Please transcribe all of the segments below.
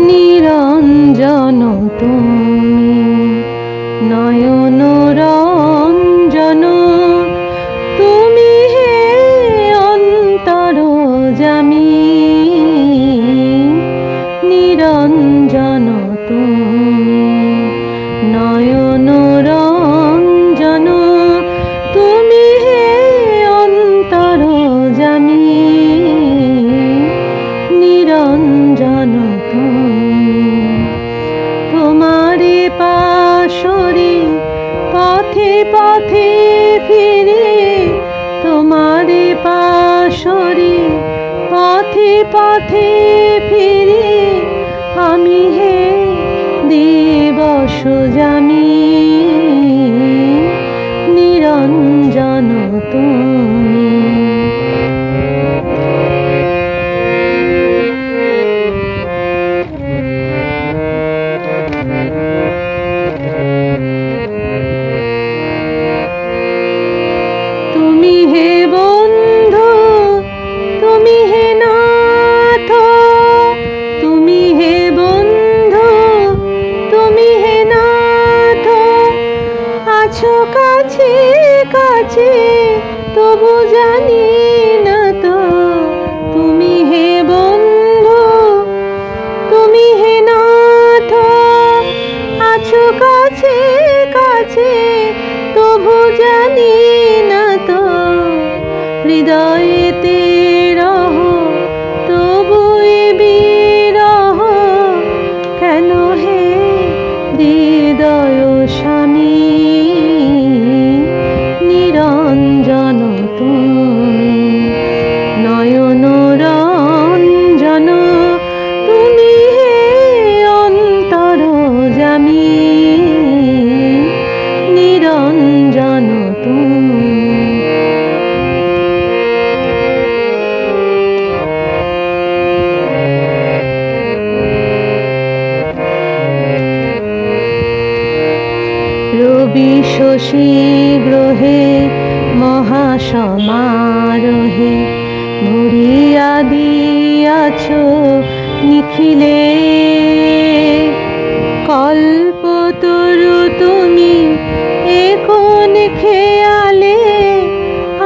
নিরঞ্জন তুমি নয়ন রঞ্জন তুমি হে অন্তরজামী নিরঞ্জন তুমি নয়ন রঞ্জন তুমি হে অন্তরজামী নিরঞ্জন তুমি তোমারে পাশরে পথে পথে ফিরে তোমারে পাশরে পথে পথে ফিরে আমি হে দিবস জামি নিরঞ্জন তুমি তুমি হে বন্ধু তুমি হে নাথ তুমি হে বন্ধু তুমি হে নাথ আছো কাছে কাছে তবু জানি না তো তুমি হে বন্ধু তুমি হে নাথ আছো কাছে কাছে তবু জানি না তো হৃদয়েতে রহ তবু বিরহ কেন হে হৃদয় স্বামী নিরঞ্জন তুমি নয়ন রঞ্জন তুমি হে অন্তরজামী নিরঞ্জন তুমি রবি শশী গ্রহে মহাসমারোহে ভরিয়া দিয়াছ নিখিলে কল্পতরু তুমি কোন খেয়ালে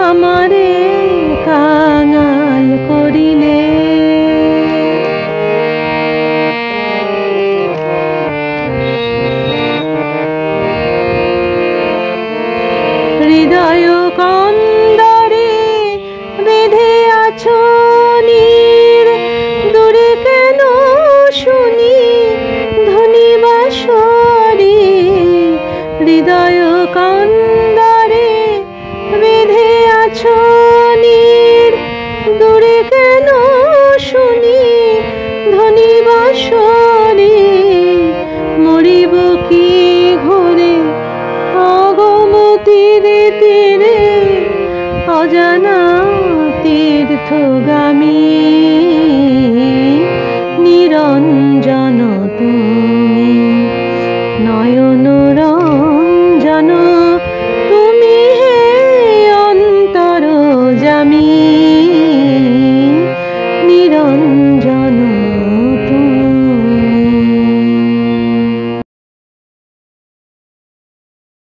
আমারে কাঙাল করিলে হৃদয় কন্দরে বেঁধে আছো নীর দূরে কেন শুনি ধ্বনি বাঁশরি হৃদয় কন্দরে বেঁধে আছো নীর দূরে কেন শুনি ধ্বনি বাঁশরি মরিব কি ঘুরে তীরে তীরে অজানা তীর্থগামী